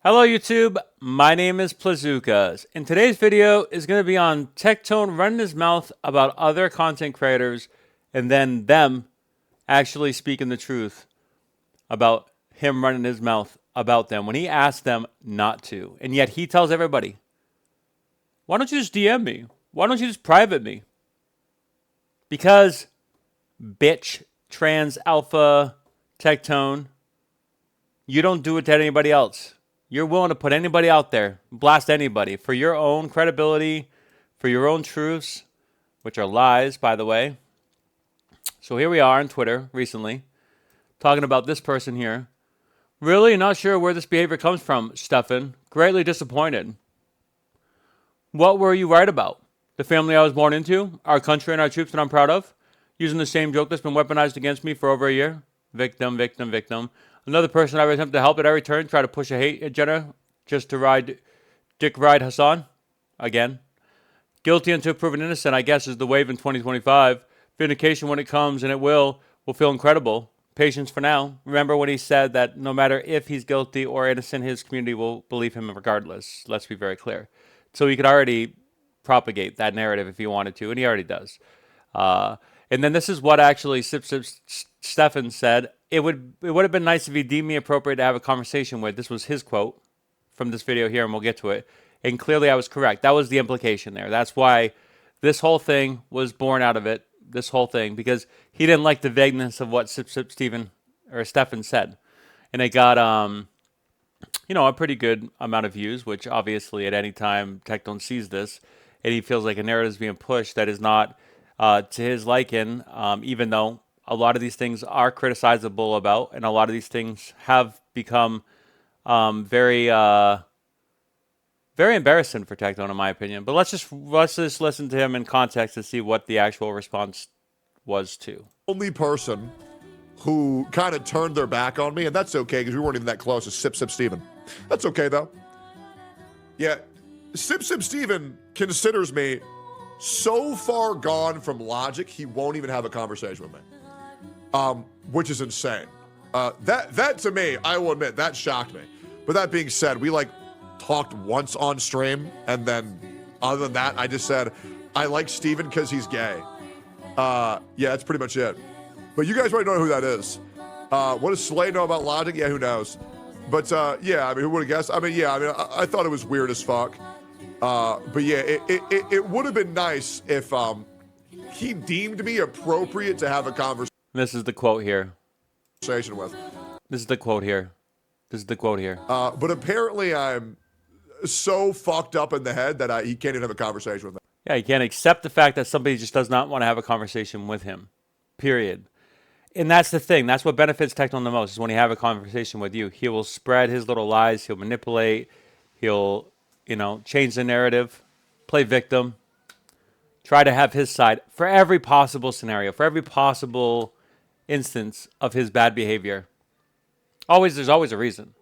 Hello YouTube, my name is Plazookas, and today's video is going to be on Tectone running his mouth about other content creators and then them actually speaking the truth about him running his mouth about them when he asked them not to. And yet he tells everybody, why don't you just DM me? Why don't you just private me? Because, bitch, trans alpha Tectone, you don't do it to anybody else. You're willing to put anybody out there, blast anybody for your own credibility, for your own truths, which are lies, by the way. So here we are on Twitter recently, talking about this person here. Really not sure where this behavior comes from, Stefan. Greatly disappointed. What were you right about? The family I was born into, our country and our troops that I'm proud of, using the same joke that's been weaponized against me for over a year. Victim, victim, victim. Another person I would attempt to help at every turn, try to push a hate agenda just to ride Hassan. Again. Guilty until proven innocent, I guess, is the wave in 2025. Vindication when it comes, and it will feel incredible. Patience for now. Remember when he said that no matter if he's guilty or innocent, his community will believe him regardless. Let's be very clear. So he could already propagate that narrative if he wanted to, and he already does. And then this is what actually Stefan said. It would have been nice if he deemed me appropriate to have a conversation with. This was his quote from this video here, and we'll get to it. And clearly I was correct. That was the implication there. That's why this whole thing was born out of it, this whole thing, because he didn't like the vagueness of what Stefan said. And it got, a pretty good amount of views, which obviously at any time Tectone sees this, and he feels like a narrative is being pushed that is not to his liking, even though a lot of these things are criticizable about, and a lot of these things have become very embarrassing for Tectone, in my opinion. But let's just listen to him in context to see what the actual response was to. Only person who kind of turned their back on me, and that's okay because we weren't even that close, is Sip Steven. That's okay though. Yeah, Sip Steven considers me so far gone from logic, he won't even have a conversation with me, which is insane. That to me, I will admit, that shocked me. But that being said, we talked once on stream, and then other than that, I just said, I like Steven because he's gay. Yeah, that's pretty much it. But you guys might know who that is. What does Slay know about logic? Yeah, who knows? But yeah, I mean, who would have guessed? I mean, yeah, I thought it was weird as fuck. But yeah, it would have been nice if he deemed me appropriate to have a conversation. This is the quote here. With. This is the quote here. This is the quote here. But apparently I'm so fucked up in the head that he can't even have a conversation with me. Yeah, he can't accept the fact that somebody just does not want to have a conversation with him. Period. And that's the thing. That's what benefits Tectone the most, is when he have a conversation with you. He will spread his little lies. He'll manipulate. He'll, change the narrative, play victim, try to have his side for every possible scenario, for every possible instance of his bad behavior. There's always a reason.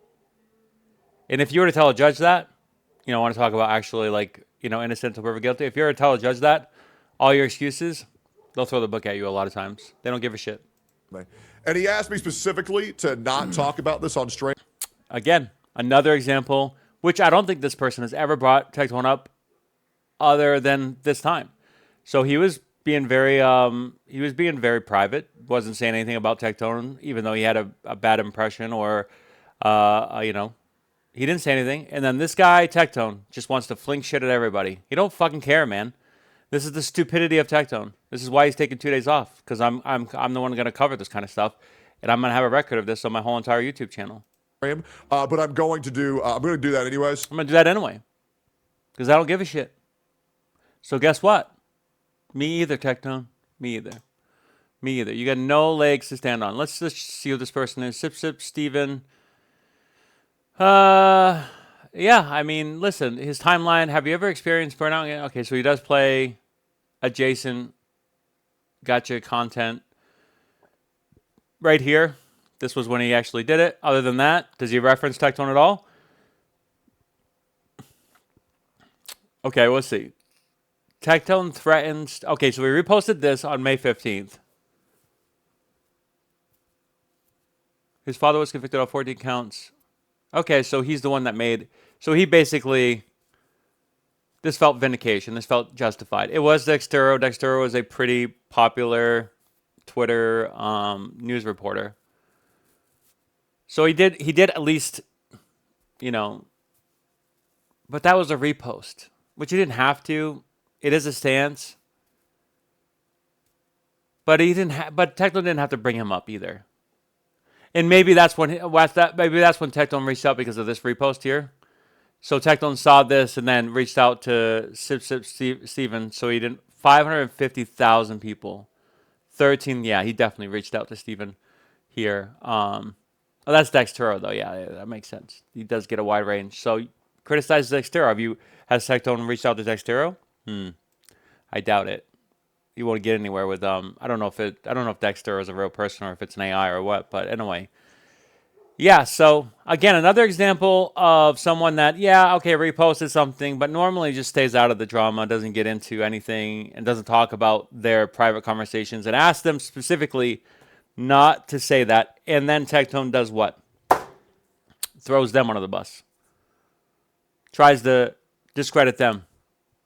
And if you were to tell a judge that, I want to talk about actually innocent until proven guilty. If you were to tell a judge that, all your excuses, they'll throw the book at you a lot of times. They don't give a shit. And he asked me specifically to not talk about this on stream. Again, another example, which I don't think this person has ever brought Tectone up other than this time. So he was being very private, wasn't saying anything about Tectone, even though he had a bad impression or, he didn't say anything. And then this guy, Tectone, just wants to fling shit at everybody. He don't fucking care, man. This is the stupidity of Tectone. This is why he's taking 2 days off, because I'm the one going to cover this kind of stuff, and I'm going to have a record of this on my whole entire YouTube channel. But I'm going to do that anyways. I'm going to do that anyway, because I don't give a shit. So guess what? Me either, Tectone. Me either. Me either. You got no legs to stand on. Let's just see who this person is. Sip Steven. Yeah, I mean, listen, his timeline. Have you ever experienced burnout? Okay, so he does play adjacent gotcha content right here. This was when he actually did it. Other than that, does he reference Tectone at all? Okay, we'll see. Tectone threatens... Okay, so we reposted this on May 15th. His father was convicted of 14 counts Okay, so he's the one that made. So he basically. This felt vindication. This felt justified. It was Dextero. Dextero was a pretty popular Twitter news reporter. So he did at least, you know, but that was a repost, which he didn't have to. It is a stance. But he didn't but Tectone didn't have to bring him up either. And maybe that's when maybe that's when Tectone reached out because of this repost here. So Tectone saw this and then reached out to Steven. So he didn't 550,000 people. 13, yeah, he definitely reached out to Steven here. Oh, that's Dextero though. Yeah, that makes sense. He does get a wide range. So criticize Dextero. Has Tectone reached out to Dextero? I doubt it. You won't get anywhere with I don't know if Dexter is a real person or if it's an AI or what, but anyway. Yeah, so again, another example of someone that, yeah, okay, reposted something, but normally just stays out of the drama, doesn't get into anything, and doesn't talk about their private conversations, and ask them specifically not to say that. And then Tectone does what? Throws them under the bus. Tries to discredit them.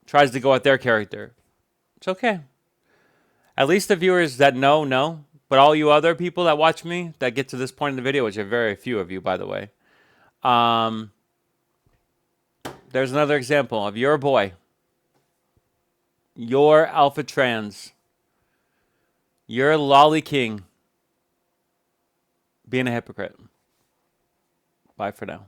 Tries to go at their character. It's okay. At least the viewers that know. But all you other people that watch me that get to this point in the video, which are very few of you, by the way, there's another example of your boy, your alpha trans, your lolly king being a hypocrite. Bye for now.